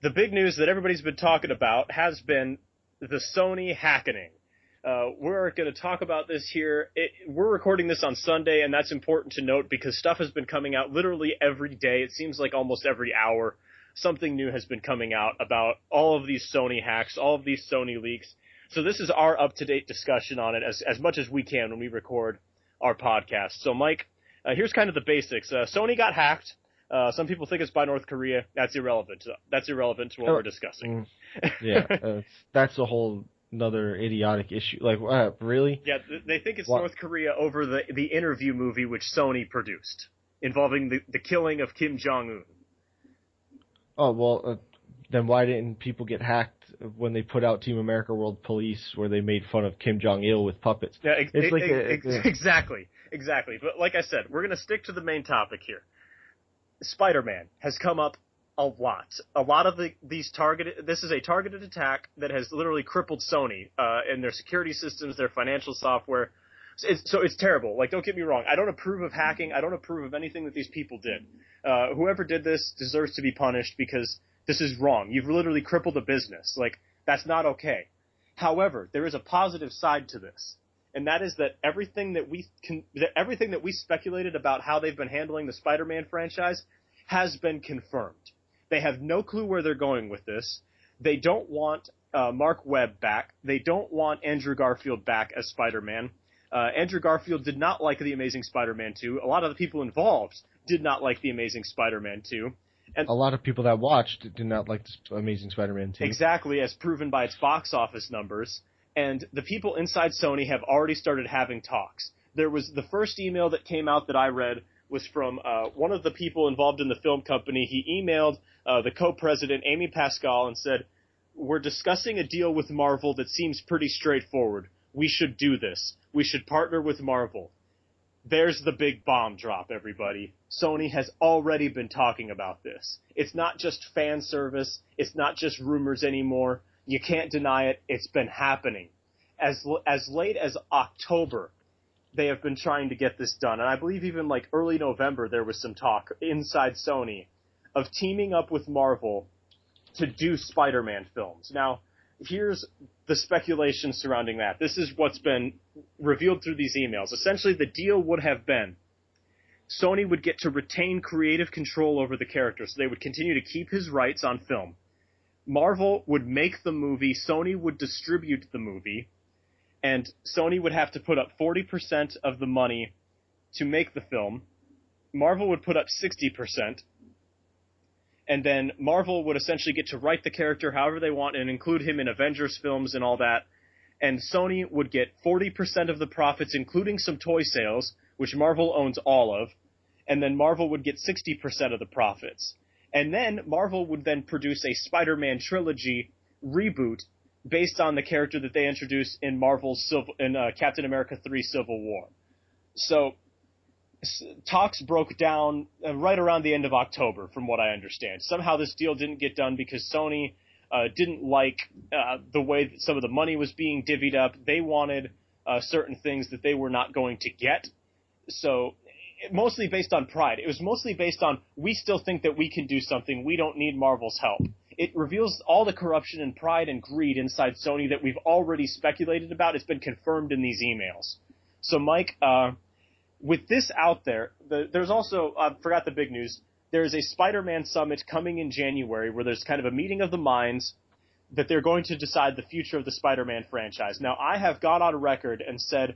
The big news that everybody's been talking about has been the Sony hackening. We're going to talk about this here. We're recording this on Sunday, and that's important to note because stuff has been coming out literally every day. It seems like almost every hour something new has been coming out about all of these Sony hacks, all of these Sony leaks. So this is our up-to-date discussion on it as much as we can when we record our podcast. So, Mike, here's kind of the basics. Sony got hacked. Some people think it's by North Korea. That's irrelevant. That's irrelevant to what we're discussing. That's a whole another idiotic issue. Like, really? Yeah, they think it's North Korea over the Interview movie which Sony produced, involving the killing of Kim Jong-un. Oh, well, then why didn't people get hacked when they put out Team America World Police, where they made fun of Kim Jong-il with puppets? Yeah, exactly. But like I said, we're going to stick to the main topic here. Spider-Man has come up a lot. A lot of this is a targeted attack that has literally crippled Sony and their security systems, their financial software. So it's terrible. Like, don't get me wrong. I don't approve of hacking. I don't approve of anything that these people did. Whoever did this deserves to be punished because this is wrong. You've literally crippled a business. Like, that's not okay. However, there is a positive side to this. And that is that everything that we speculated about how they've been handling the Spider-Man franchise has been confirmed. They have no clue where they're going with this. They don't want Mark Webb back. They don't want Andrew Garfield back as Spider-Man. Andrew Garfield did not like The Amazing Spider-Man 2. A lot of the people involved did not like The Amazing Spider-Man 2. And a lot of people that watched did not like The Amazing Spider-Man 2. Exactly, as proven by its box office numbers. And the people inside Sony have already started having talks. There was the first email that came out that I read was from one of the people involved in the film company. He emailed the co-president, Amy Pascal, and said, "We're discussing a deal with Marvel that seems pretty straightforward. We should do this. We should partner with Marvel." There's the big bomb drop, everybody. Sony has already been talking about this. It's not just fan service. It's not just rumors anymore. You can't deny it. It's been happening. As late as October, they have been trying to get this done. And I believe even like early November, there was some talk inside Sony of teaming up with Marvel to do Spider-Man films. Now, here's the speculation surrounding that. This is what's been revealed through these emails. Essentially, the deal would have been Sony would get to retain creative control over the character, so they would continue to keep his rights on film. Marvel would make the movie, Sony would distribute the movie, and Sony would have to put up 40% of the money to make the film. Marvel would put up 60%, and then Marvel would essentially get to write the character however they want and include him in Avengers films and all that. And Sony would get 40% of the profits, including some toy sales, which Marvel owns all of, and then Marvel would get 60% of the profits. And then Marvel would then produce a Spider-Man trilogy reboot based on the character that they introduced in Captain America 3 Civil War. So talks broke down right around the end of October, from what I understand. Somehow this deal didn't get done because Sony didn't like the way that some of the money was being divvied up. They wanted certain things that they were not going to get. So mostly based on pride. It was mostly based on, we still think that we can do something. We don't need Marvel's help. It reveals all the corruption and pride and greed inside Sony that we've already speculated about. It's been confirmed in these emails. So, Mike, with this out there, there's also, I forgot the big news, there's a Spider-Man summit coming in January where there's kind of a meeting of the minds that they're going to decide the future of the Spider-Man franchise. Now, I have gone on record and said,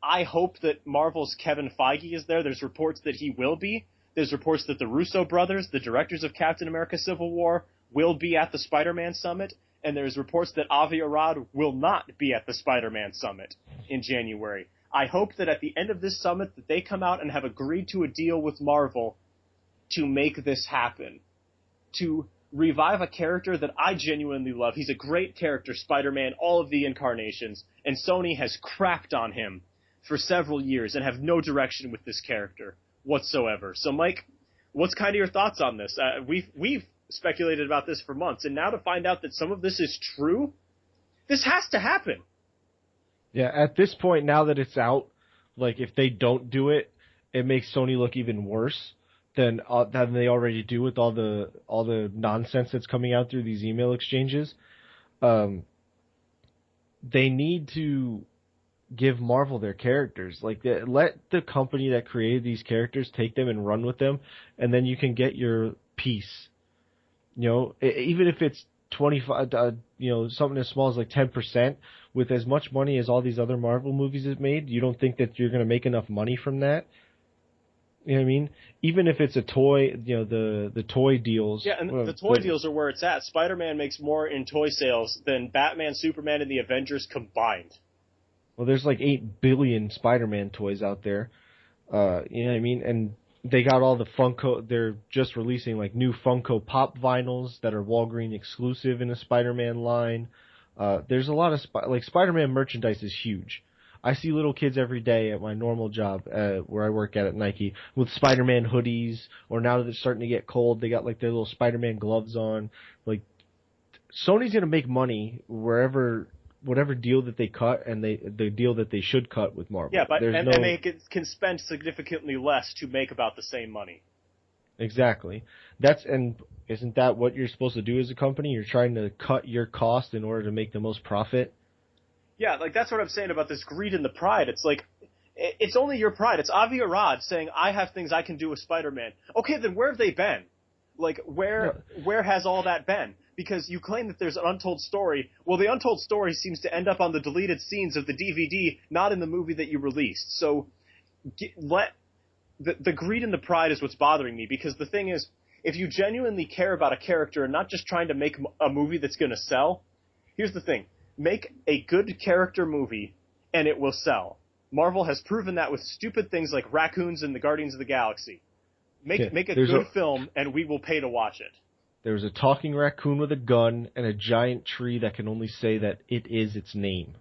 I hope that Marvel's Kevin Feige is there. There's reports that he will be. There's reports that the Russo brothers, the directors of Captain America Civil War, will be at the Spider-Man Summit. And there's reports that Avi Arad will not be at the Spider-Man Summit in January. I hope that at the end of this summit that they come out and have agreed to a deal with Marvel to make this happen. To revive a character that I genuinely love. He's a great character, Spider-Man, all of the incarnations. And Sony has crapped on him for several years and have no direction with this character whatsoever. So, Mike, what's kind of your thoughts on this? We've speculated about this for months, and now to find out that some of this is true, this has to happen. Yeah, at this point, now that it's out, like, if they don't do it, it makes Sony look even worse than they already do with all the nonsense that's coming out through these email exchanges. They need to give Marvel their characters. Like, let the company that created these characters take them and run with them, and then you can get your piece. You know, even if it's 25, something as small as like 10%, with as much money as all these other Marvel movies have made, you don't think that you're going to make enough money from that? You know what I mean? Even if it's a toy, the toy deals. Yeah, and the toy deals are where it's at. Spider-Man makes more in toy sales than Batman, Superman, and the Avengers combined. Well, there's like 8 billion Spider-Man toys out there. You know what I mean? And they got all the Funko. They're just releasing like new Funko Pop vinyls that are Walgreens exclusive in the Spider-Man line. There's a lot of Spider-Man merchandise is huge. I see little kids every day at my normal job where I work at Nike with Spider-Man hoodies, or now that it's starting to get cold, they got like their little Spider-Man gloves on. Like, Sony's gonna make money whatever deal that they cut, and the deal that they should cut with Marvel. Yeah, but and they can spend significantly less to make about the same money. Exactly. Isn't that what you're supposed to do as a company? You're trying to cut your cost in order to make the most profit. Yeah, like that's what I'm saying about this greed and the pride. It's like, it's only your pride. It's Avi Arad saying, I have things I can do with Spider-Man. Okay, then where have they been? Like, where has all that been? Because you claim that there's an untold story. Well, the untold story seems to end up on the deleted scenes of the DVD, not in the movie that you released. So, the greed and the pride is what's bothering me, because the thing is, if you genuinely care about a character and not just trying to make a movie that's going to sell, here's the thing. Make a good character movie, and it will sell. Marvel has proven that with stupid things like raccoons and the Guardians of the Galaxy. Make a good film, and we will pay to watch it. There's a talking raccoon with a gun and a giant tree that can only say that it is its name.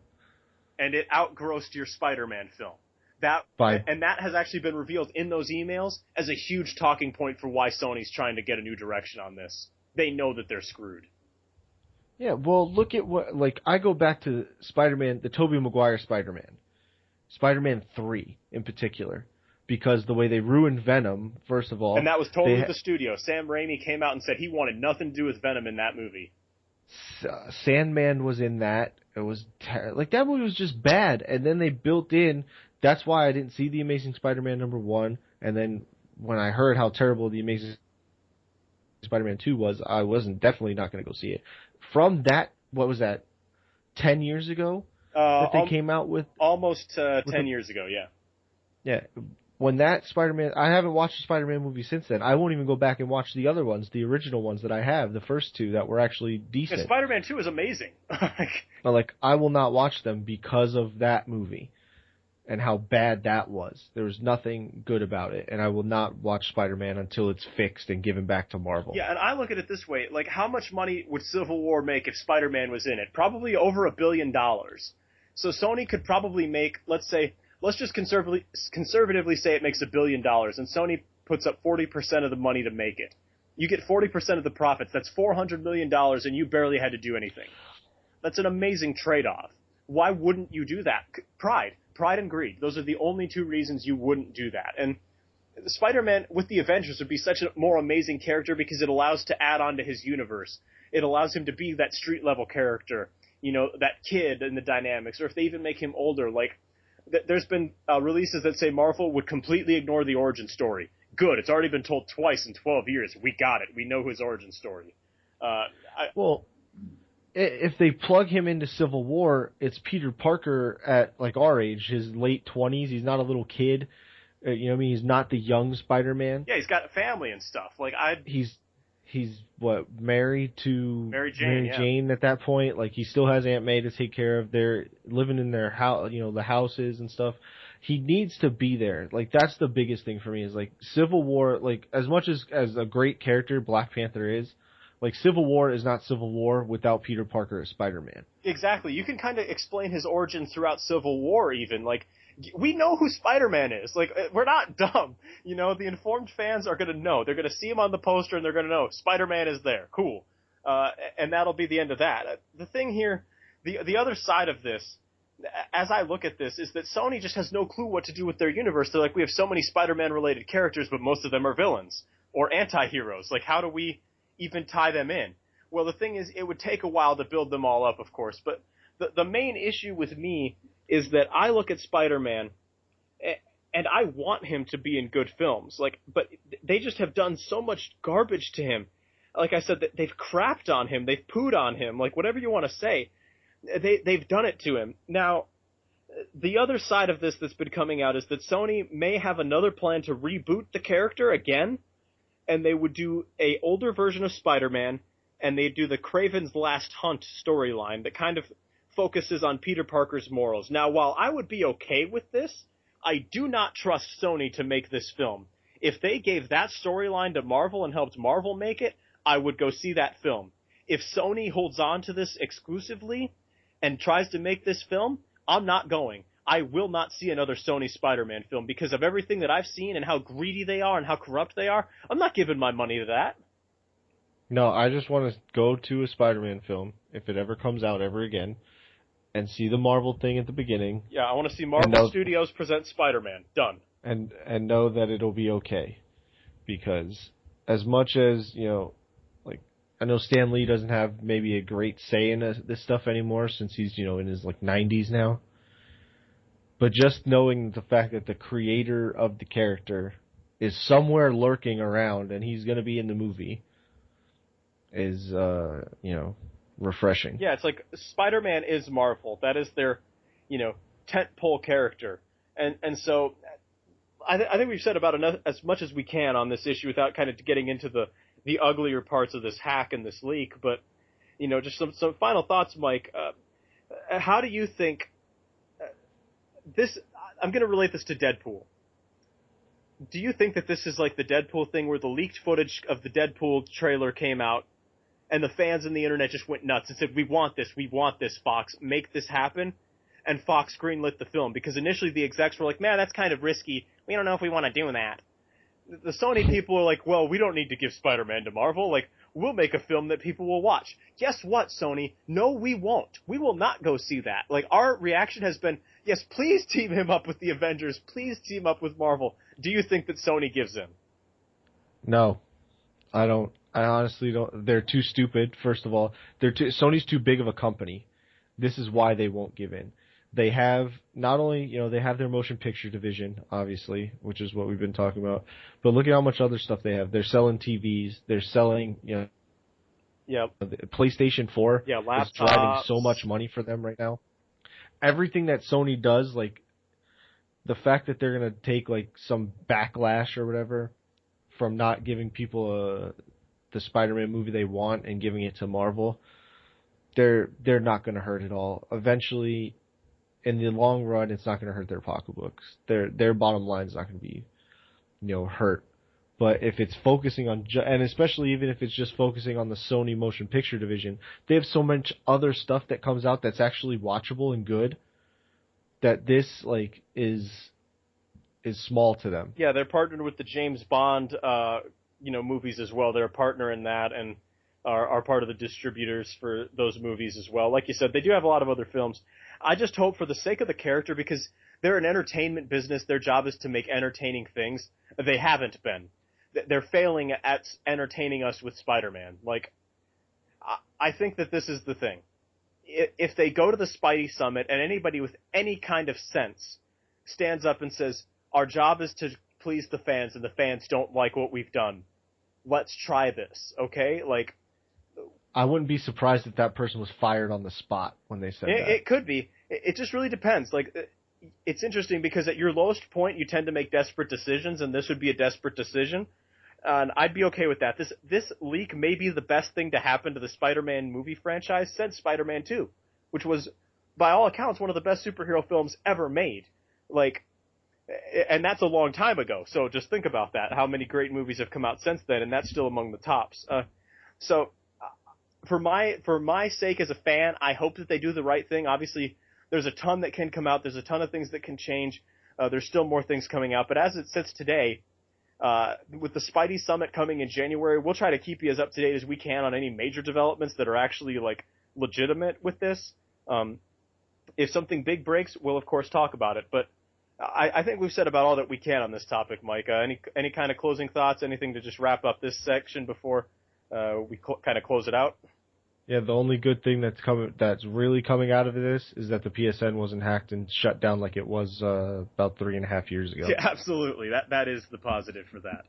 And it outgrossed your Spider-Man film. And that has actually been revealed in those emails as a huge talking point for why Sony's trying to get a new direction on this. They know that they're screwed. Yeah, well, look at I go back to Spider-Man, the Tobey Maguire Spider-Man 3 in particular, because the way they ruined Venom, first of all. And that was totally the studio. Sam Raimi came out and said he wanted nothing to do with Venom in that movie. Sandman was in that. It was that movie was just bad, and then they built in. That's why I didn't see The Amazing Spider-Man #1, and then when I heard how terrible The Amazing Spider-Man 2 was, I wasn't definitely not going to go see it. From that, what was that, 10 years ago that they came out with? Almost 10 years ago, yeah. Yeah. When that Spider-Man, I haven't watched a Spider-Man movie since then. I won't even go back and watch the other ones, the original ones that I have, the first two that were actually decent. Yeah, Spider-Man 2 is amazing. I will not watch them because of that movie and how bad that was. There was nothing good about it, and I will not watch Spider-Man until it's fixed and given back to Marvel. Yeah, and I look at it this way, like, how much money would Civil War make if Spider-Man was in it? Probably over $1 billion. So Sony could probably make, let's just conservatively say it makes $1 billion, and Sony puts up 40% of the money to make it. You get 40% of the profits. That's $400 million, and you barely had to do anything. That's an amazing trade-off. Why wouldn't you do that? Pride and greed. Those are the only two reasons you wouldn't do that. And Spider-Man with the Avengers would be such a more amazing character because it allows to add on to his universe. It allows him to be that street-level character, that kid and the dynamics. Or if they even make him older, there's been releases that say Marvel would completely ignore the origin story. Good. It's already been told twice in 12 years. We got it. We know his origin story. If they plug him into Civil War, it's Peter Parker at our age, his late 20s. He's not a little kid. He's not the young Spider-Man. Yeah, he's got a family and stuff. He's married to Mary Jane at that point. He still has Aunt May to take care of. They're living in their house, the houses and stuff. He needs to be there. That's the biggest thing for me is Civil War. As much as a great character Black Panther is, Civil War is not Civil War without Peter Parker as Spider-Man. Exactly. You can kind of explain his origin throughout Civil War even. We know who Spider-Man is. We're not dumb. The informed fans are going to know. They're going to see him on the poster and they're going to know Spider-Man is there. Cool. And that'll be the end of that. The thing here, the other side of this as I look at this, is that Sony just has no clue what to do with their universe. They're like, we have so many Spider-Man related characters, but most of them are villains or anti-heroes. Like, how do we even tie them in? Well, the thing is, it would take a while to build them all up, of course, but the main issue with me is that I look at Spider-Man and I want him to be in good films. Like, but they just have done so much garbage to him. Like I said, they've crapped on him, they've pooed on him, like whatever you want to say. They've done it to him. Now, the other side of this that's been coming out is that Sony may have another plan to reboot the character again, and they would do a older version of Spider-Man, and they'd do the Kraven's Last Hunt storyline that kind of focuses on Peter Parker's morals. Now, while I would be okay with this, I do not trust Sony to make this film. If they gave that storyline to Marvel and helped Marvel make it, I would go see that film. If Sony holds on to this exclusively and tries to make this film, I'm not going. I will not see another Sony Spider-Man film because of everything that I've seen and how greedy they are and how corrupt they are. I'm not giving my money to that. No, I just want to go to a Spider-Man film, if it ever comes out ever again, and see the Marvel thing at the beginning. Yeah, I want to see Marvel Studios present Spider-Man. Done. And know that it'll be okay. Because as much as, like, I know Stan Lee doesn't have maybe a great say in this stuff anymore since he's, in his, 90s now. But just knowing the fact that the creator of the character is somewhere lurking around and he's going to be in the movie is, refreshing. Yeah, it's like Spider-Man is Marvel. That is their, tentpole character. And so I think we've said about enough, as much as we can on this issue without kind of getting into the uglier parts of this hack and this leak. But, just some final thoughts, Mike. How do you think this, I'm going to relate this to Deadpool. Do you think that this is like the Deadpool thing where the leaked footage of the Deadpool trailer came out and the fans on the internet just went nuts and said, we want this, Fox, make this happen? And Fox greenlit the film because initially the execs were like, man, that's kind of risky. We don't know if we want to do that. The Sony people are like, well, we don't need to give Spider-Man to Marvel. Like, we'll make a film that people will watch. Guess what, Sony? No, we won't. We will not go see that. Like, our reaction has been, yes, please team him up with the Avengers. Please team up with Marvel. Do you think that Sony gives in? No, I don't. I honestly don't. They're too stupid, first of all. Sony's too big of a company. This is why they won't give in. They have not only, they have their motion picture division, obviously, which is what we've been talking about, but look at how much other stuff they have. They're selling TVs. They're selling, Yep. PlayStation 4 laptops. is driving so much money for them right now. Everything that Sony does, like the fact that they're going to take like some backlash or whatever from not giving people the Spider-Man movie they want and giving it to Marvel, they're not going to hurt at all. Eventually, in the long run, it's not going to hurt their pocketbooks. Their bottom line is not going to be, hurt. But if it's focusing on, and especially even if it's just focusing on the Sony motion picture division, they have so much other stuff that comes out that's actually watchable and good that this is small to them. Yeah, they're partnered with the James Bond, movies as well. They're a partner in that and are part of the distributors for those movies as well. Like you said, they do have a lot of other films. I just hope for the sake of the character, because they're an entertainment business, their job is to make entertaining things. They haven't been. They're failing at entertaining us with Spider-Man. Like, I think that this is the thing. If they go to the Spidey Summit and anybody with any kind of sense stands up and says, our job is to please the fans and the fans don't like what we've done, let's try this, okay? Like, I wouldn't be surprised if that person was fired on the spot when they said that. It could be. It just really depends. Like, it's interesting because at your lowest point, you tend to make desperate decisions, and this would be a desperate decision. And I'd be okay with that. This leak may be the best thing to happen to the Spider-Man movie franchise since Spider-Man 2, which was, by all accounts, one of the best superhero films ever made. Like, and that's a long time ago. So just think about that. How many great movies have come out since then, and that's still among the tops. For my sake as a fan, I hope that they do the right thing. Obviously, there's a ton that can come out. There's a ton of things that can change. There's still more things coming out. But as it sits today, with the Spidey Summit coming in January, we'll try to keep you as up to date as we can on any major developments that are actually like legitimate with this. if something big breaks, we'll of course talk about it. But I think we've said about all that we can on this topic, Mike. Any kind of closing thoughts? Anything to just wrap up this section before we kind of close it out? Yeah, the only good thing that's really coming out of this is that the PSN wasn't hacked and shut down like it was about 3.5 years ago. Yeah, absolutely. That is the positive for that.